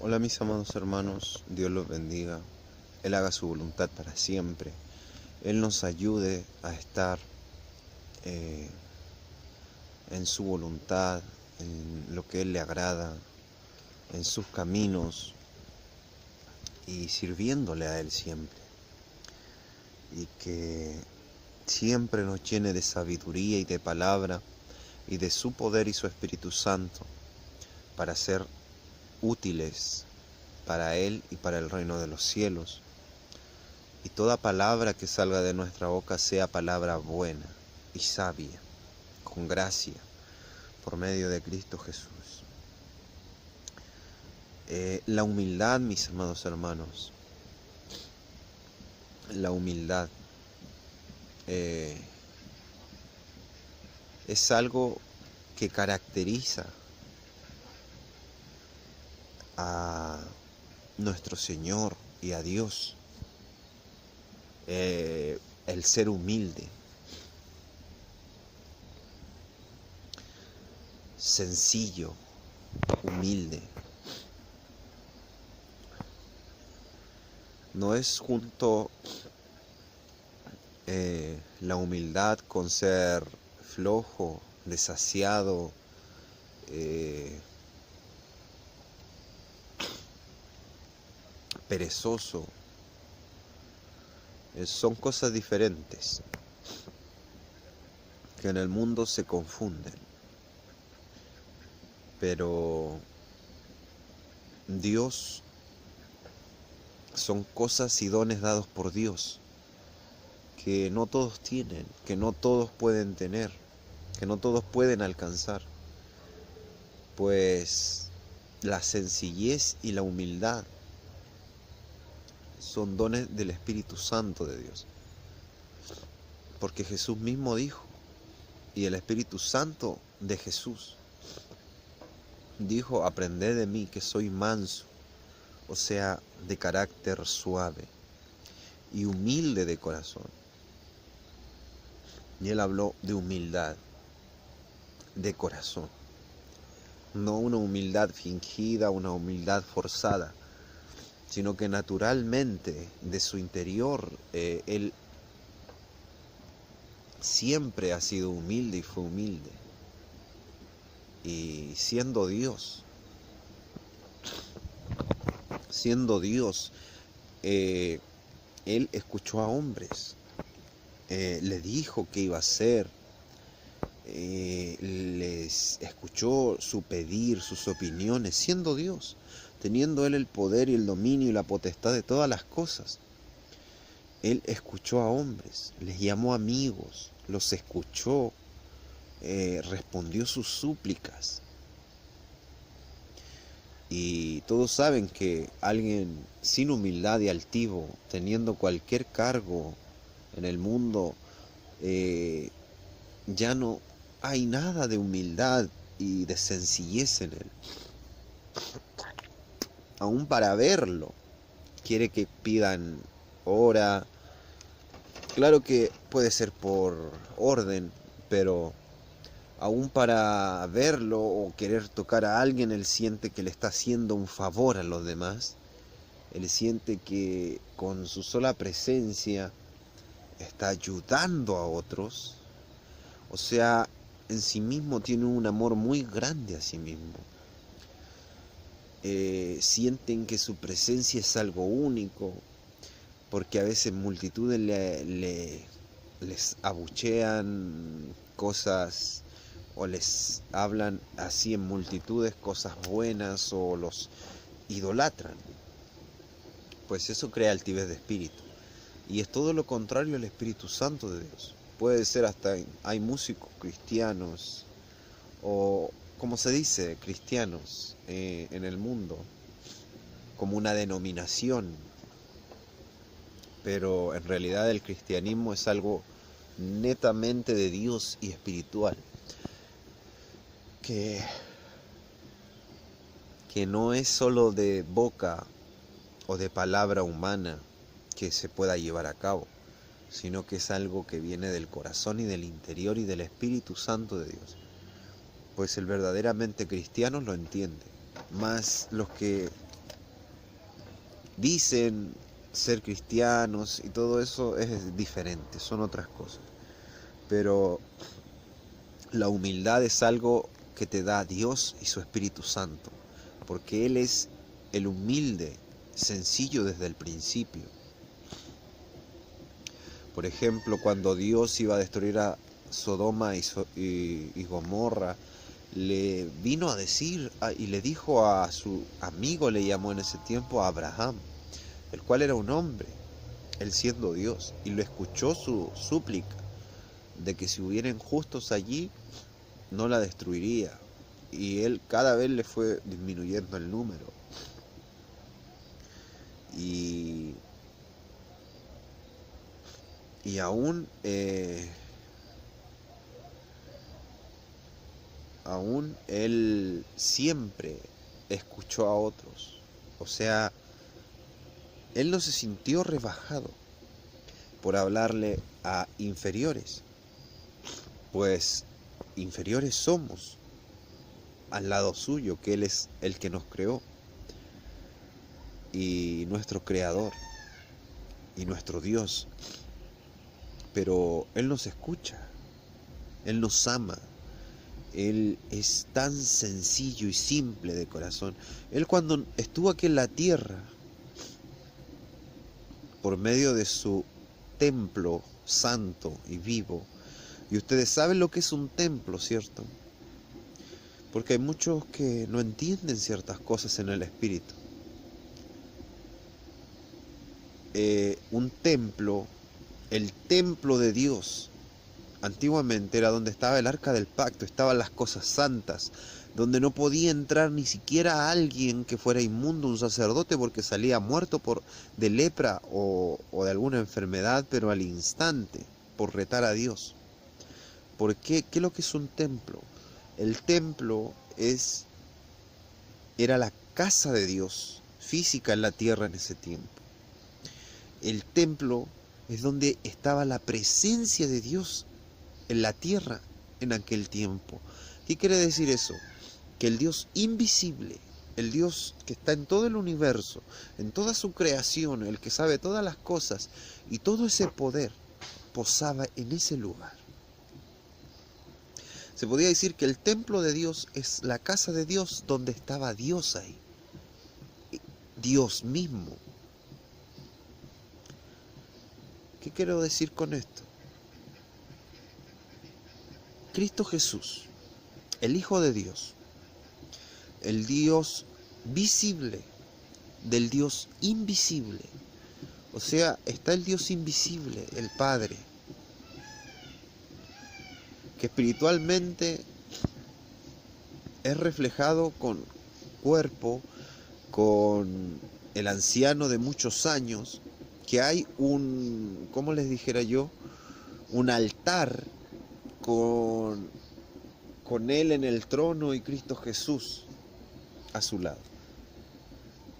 Hola mis amados hermanos, Dios los bendiga, Él haga su voluntad para siempre, Él nos ayude a estar en su voluntad, en lo que Él le agrada, en sus caminos y sirviéndole a Él siempre. Y que siempre nos llene de sabiduría y de palabra y de su poder y su Espíritu Santo para ser útiles para Él y para el reino de los cielos. Y toda palabra que salga de nuestra boca sea palabra buena y sabia, con gracia, por medio de Cristo Jesús. La humildad, mis amados hermanos, la humildad es algo que caracteriza a nuestro Señor y a Dios. El ser humilde, sencillo, humilde. No es junto la humildad con ser flojo, desasiado, perezoso. Son cosas diferentes que en el mundo se confunden. Pero Dios son cosas y dones dados por Dios que no todos tienen, que no todos pueden tener, que no todos pueden alcanzar. Pues la sencillez y la humildad son dones del Espíritu Santo de Dios. Porque Jesús mismo dijo, y el Espíritu Santo de Jesús dijo: aprended de mí que soy manso, o sea, de carácter suave y humilde de corazón. Y él habló de humildad de corazón, no una humildad fingida, una humildad forzada, sino que naturalmente de su interior él siempre ha sido humilde y fue humilde. Y siendo Dios, él escuchó a hombres, le dijo qué iba a hacer, les escuchó su pedir, sus opiniones, siendo Dios, teniendo él el poder y el dominio y la potestad de todas las cosas. Él escuchó a hombres, les llamó amigos, los escuchó, respondió sus súplicas. Y todos saben que alguien sin humildad y altivo, teniendo cualquier cargo en el mundo, ya no hay nada de humildad y de sencillez en él. Aún para verlo, quiere que pidan hora. Claro que puede ser por orden, pero aún para verlo o querer tocar a alguien, él siente que le está haciendo un favor a los demás. Él siente que con su sola presencia está ayudando a otros. O sea, en sí mismo tiene un amor muy grande a sí mismo. Sienten que su presencia es algo único, porque a veces multitudes les abuchean cosas o les hablan así en multitudes cosas buenas o los idolatran. Pues eso crea altivez de espíritu. Y es todo lo contrario al Espíritu Santo de Dios. Puede ser hasta, hay músicos cristianos, o como se dice, cristianos en el mundo, como una denominación. Pero en realidad el cristianismo es algo netamente de Dios y espiritual. Que no es solo de boca o de palabra humana que se pueda llevar a cabo, sino que es algo que viene del corazón y del interior y del Espíritu Santo de Dios. Pues el verdaderamente cristiano lo entiende, más los que dicen ser cristianos y todo eso es diferente, son otras cosas. Pero la humildad es algo que te da Dios y su Espíritu Santo, porque Él es el humilde, sencillo desde el principio. Por ejemplo, cuando Dios iba a destruir a Sodoma y Gomorra, le vino a decir y le dijo a su amigo, le llamó en ese tiempo a Abraham, el cual era un hombre, él siendo Dios, y lo escuchó su súplica de que si hubieran justos allí, no la destruiría. Y él cada vez le fue disminuyendo el número. Y aún él siempre escuchó a otros. O sea, él no se sintió rebajado por hablarle a inferiores, pues inferiores somos al lado suyo, que Él es el que nos creó y nuestro creador y nuestro Dios. Pero Él nos escucha, Él nos ama, Él es tan sencillo y simple de corazón. Él, cuando estuvo aquí en la tierra, por medio de su templo santo y vivo, y ustedes saben lo que es un templo, ¿cierto? Porque hay muchos que no entienden ciertas cosas en el espíritu. Un templo, el templo de Dios, antiguamente era donde estaba el arca del pacto, estaban las cosas santas, donde no podía entrar ni siquiera alguien que fuera inmundo, un sacerdote, porque salía muerto de lepra o de alguna enfermedad, pero al instante, por retar a Dios. ¿Por qué? ¿Qué es lo que es un templo? El templo era la casa de Dios, física en la tierra en ese tiempo. El templo es donde estaba la presencia de Dios en la tierra en aquel tiempo. ¿Qué quiere decir eso? Que el Dios invisible, el Dios que está en todo el universo, en toda su creación, el que sabe todas las cosas y todo ese poder, posaba en ese lugar. Se podría decir que el templo de Dios es la casa de Dios donde estaba Dios ahí. Dios mismo. ¿Qué quiero decir con esto? Cristo Jesús, el Hijo de Dios, el Dios visible del Dios invisible. O sea, está el Dios invisible, el Padre, que espiritualmente es reflejado con cuerpo, con el anciano de muchos años, que hay ¿cómo les dijera yo? Un altar con Él en el trono y Cristo Jesús a su lado.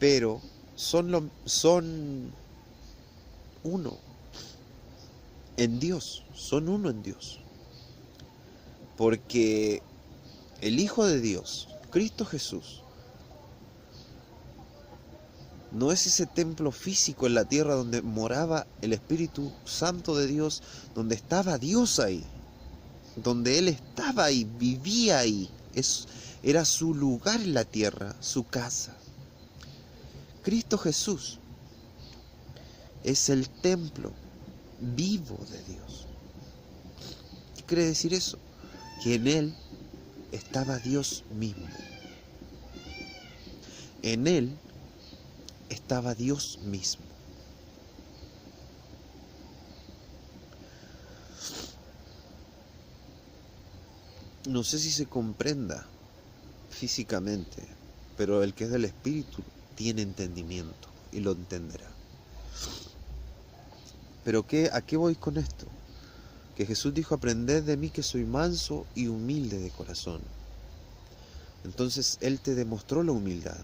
Pero son uno en Dios, son uno en Dios. Porque el Hijo de Dios, Cristo Jesús, no es ese templo físico en la tierra donde moraba el Espíritu Santo de Dios, donde estaba Dios ahí, donde Él estaba ahí, vivía ahí. Era su lugar en la tierra, su casa. Cristo Jesús es el templo vivo de Dios. ¿Qué quiere decir eso? Que en Él estaba Dios mismo. En Él estaba Dios mismo. No sé si se comprenda físicamente, pero el que es del Espíritu tiene entendimiento y lo entenderá. Pero ¿a qué voy con esto? Que Jesús dijo: aprended de mí que soy manso y humilde de corazón. Entonces Él te demostró la humildad.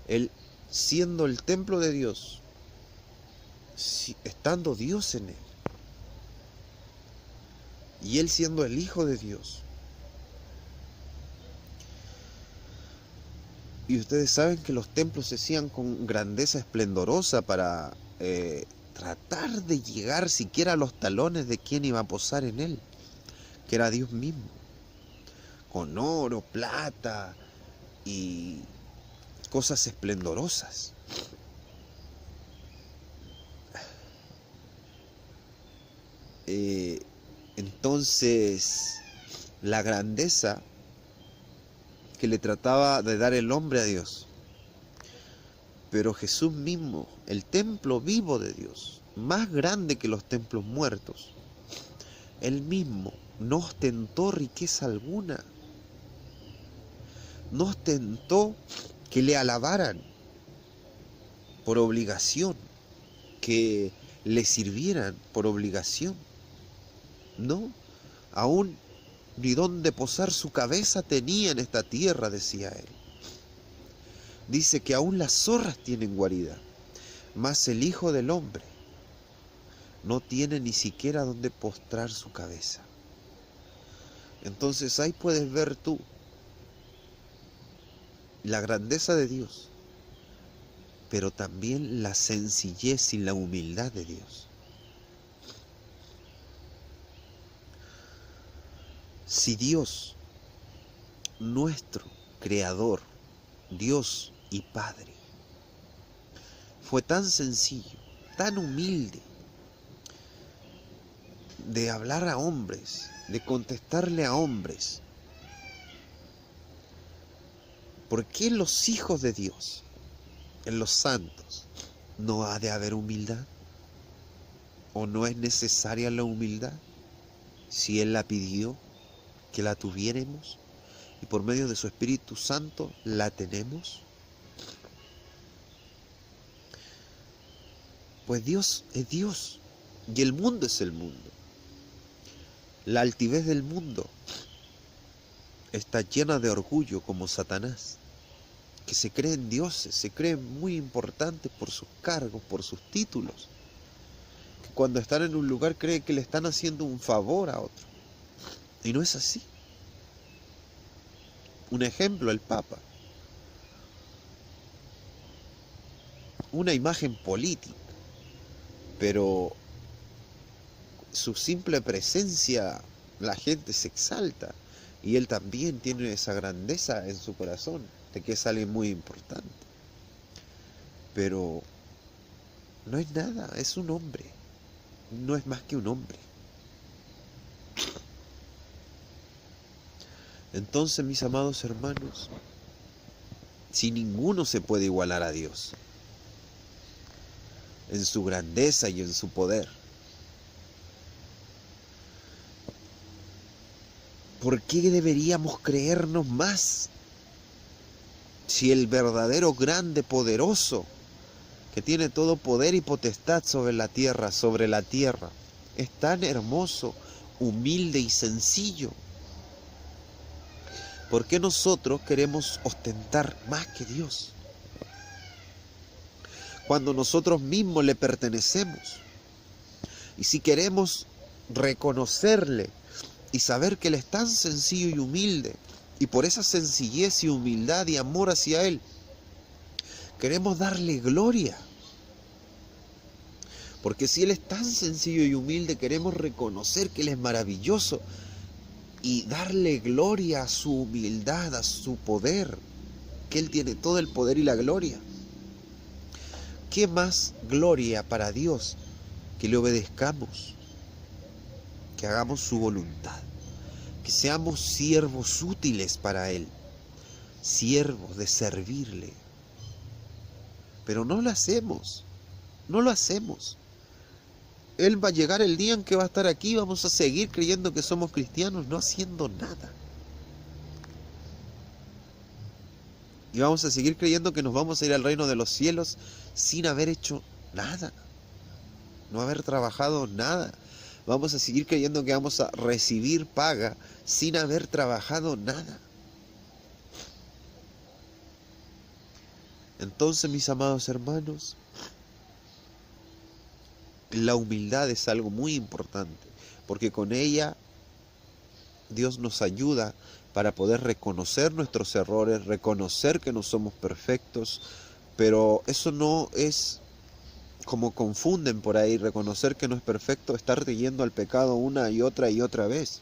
Él, siendo el templo de Dios, estando Dios en Él, y Él siendo el Hijo de Dios, Y ustedes saben que los templos se hacían con grandeza esplendorosa para tratar de llegar siquiera a los talones de quien iba a posar en él, que era Dios mismo, con oro, plata y cosas esplendorosas. Entonces, la grandeza que le trataba de dar el hombre a Dios, pero Jesús mismo, el templo vivo de Dios, más grande que los templos muertos, él mismo no ostentó riqueza alguna, no ostentó que le alabaran por obligación, que le sirvieran por obligación. No, aún ni dónde posar su cabeza tenía en esta tierra, decía él. Dice que aún las zorras tienen guarida, mas el Hijo del Hombre no tiene ni siquiera dónde postrar su cabeza. Entonces ahí puedes ver tú la grandeza de Dios, pero también la sencillez y la humildad de Dios. Si Dios, nuestro Creador, Dios y Padre, fue tan sencillo, tan humilde, de hablar a hombres, de contestarle a hombres, ¿por qué en los hijos de Dios, en los santos, no ha de haber humildad? ¿O no es necesaria la humildad? Si Él la pidió, que la tuviéramos, y por medio de su Espíritu Santo la tenemos. Pues Dios es Dios, y el mundo es el mundo. La altivez del mundo está llena de orgullo como Satanás, que se creen dioses, se creen muy importantes por sus cargos, por sus títulos, que cuando están en un lugar creen que le están haciendo un favor a otro. Y no es así. Un ejemplo, el Papa. Una imagen política, pero su simple presencia, la gente se exalta, y él también tiene esa grandeza en su corazón, de que es alguien muy importante. Pero no es nada, es un hombre, no es más que un hombre. Entonces, mis amados hermanos, si ninguno se puede igualar a Dios en su grandeza y en su poder, ¿por qué deberíamos creernos más? Si el verdadero grande poderoso, que tiene todo poder y potestad sobre la tierra, es tan hermoso, humilde y sencillo. ¿Por qué nosotros queremos ostentar más que Dios? Cuando nosotros mismos le pertenecemos. Y si queremos reconocerle y saber que Él es tan sencillo y humilde, y por esa sencillez y humildad y amor hacia Él, queremos darle gloria. Porque si Él es tan sencillo y humilde, queremos reconocer que Él es maravilloso y darle gloria a su humildad, a su poder, que Él tiene todo el poder y la gloria. ¿Qué más gloria para Dios que le obedezcamos, que hagamos su voluntad, que seamos siervos útiles para Él, siervos de servirle? Pero no lo hacemos, no lo hacemos. Él va a llegar el día en que va a estar aquí y vamos a seguir creyendo que somos cristianos, no haciendo nada. Y vamos a seguir creyendo que nos vamos a ir al reino de los cielos sin haber hecho nada, no haber trabajado nada. Vamos a seguir creyendo que vamos a recibir paga sin haber trabajado nada. Entonces, mis amados hermanos, la humildad es algo muy importante, porque con ella Dios nos ayuda para poder reconocer nuestros errores, reconocer que no somos perfectos, pero eso no es como confunden por ahí, reconocer que no es perfecto, estar yendo al pecado una y otra vez.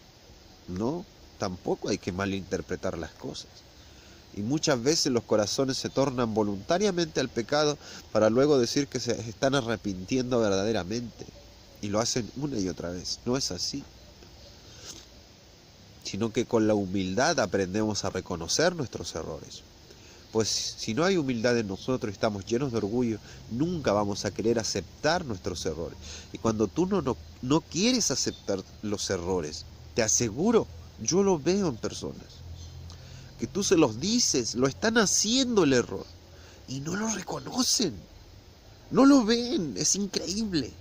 No, tampoco hay que malinterpretar las cosas. Y muchas veces los corazones se tornan voluntariamente al pecado para luego decir que se están arrepintiendo verdaderamente. Y lo hacen una y otra vez. No es así. Sino que con la humildad aprendemos a reconocer nuestros errores. Pues si no hay humildad en nosotros y estamos llenos de orgullo, nunca vamos a querer aceptar nuestros errores. Y cuando tú no quieres aceptar los errores, te aseguro, yo lo veo en personas, que tú se los dices, lo están haciendo el error, y no lo reconocen, no lo ven, es increíble,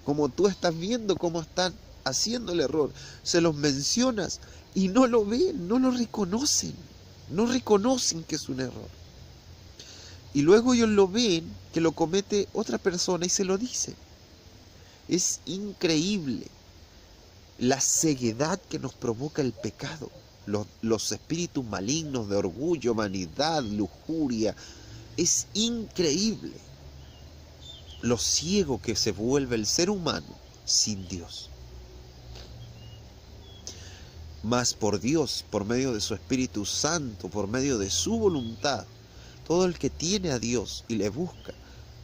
como tú estás viendo cómo están haciendo el error, se los mencionas y no lo ven, no lo reconocen, no reconocen que es un error. Y luego ellos lo ven que lo comete otra persona y se lo dice. Es increíble la ceguedad que nos provoca el pecado, los espíritus malignos de orgullo, vanidad, lujuria. Es increíble lo ciego que se vuelve el ser humano sin Dios. Mas por Dios, por medio de su Espíritu Santo, por medio de su voluntad, todo el que tiene a Dios y le busca,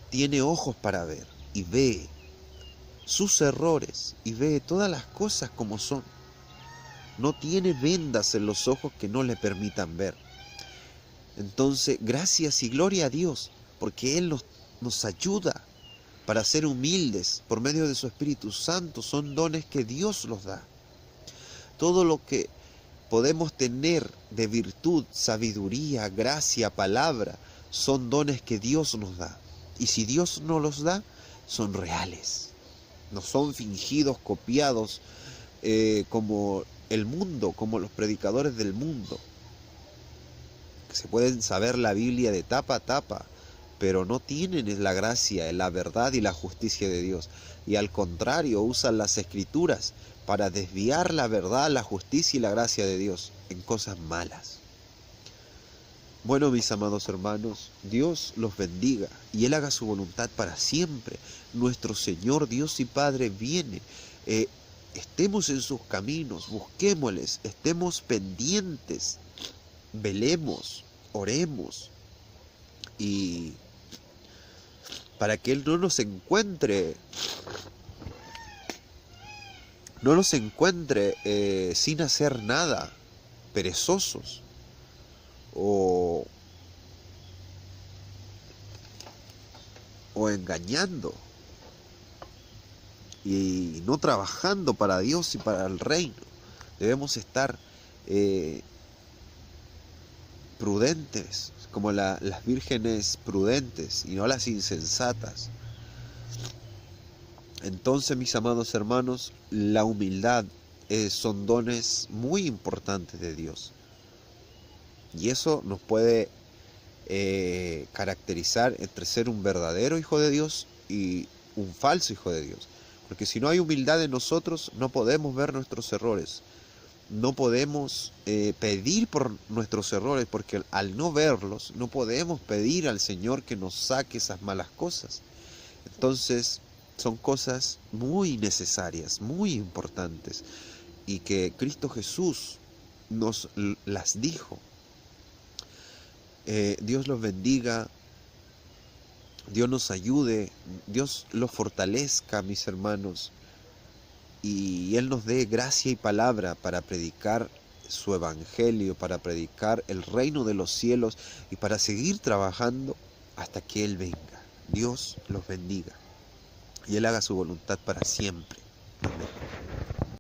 tiene ojos para ver y ve sus errores y ve todas las cosas como son. No tiene vendas en los ojos que no le permitan ver. Entonces, gracias y gloria a Dios, porque Él nos ayuda para ser humildes por medio de su Espíritu Santo. Son dones que Dios los da. Todo lo que podemos tener de virtud, sabiduría, gracia, palabra, son dones que Dios nos da. Y si Dios nos los da, son reales. No son fingidos, copiados, como el mundo, como los predicadores del mundo. Que se pueden saber la Biblia de tapa a tapa, pero no tienen la gracia, la verdad y la justicia de Dios. Y al contrario, usan las Escrituras para desviar la verdad, la justicia y la gracia de Dios en cosas malas. Bueno, mis amados hermanos, Dios los bendiga y Él haga su voluntad para siempre. Nuestro Señor Dios y Padre viene. Estemos en sus caminos, busquémosles, estemos pendientes, velemos, oremos, y para que Él no nos encuentre sin hacer nada, perezosos o engañando y no trabajando para Dios y para el reino. Debemos estar prudentes, como las vírgenes prudentes y no las insensatas. Entonces, mis amados hermanos, la humildad son dones muy importantes de Dios. Y eso nos puede caracterizar entre ser un verdadero hijo de Dios y un falso hijo de Dios. Porque si no hay humildad en nosotros, no podemos ver nuestros errores. No podemos pedir por nuestros errores, porque al no verlos, no podemos pedir al Señor que nos saque esas malas cosas. Entonces, son cosas muy necesarias, muy importantes, y que Cristo Jesús nos las dijo. Dios los bendiga, Dios nos ayude, Dios los fortalezca, mis hermanos, y Él nos dé gracia y palabra para predicar su evangelio, para predicar el reino de los cielos y para seguir trabajando hasta que Él venga. Dios los bendiga y Él haga su voluntad para siempre. Amén.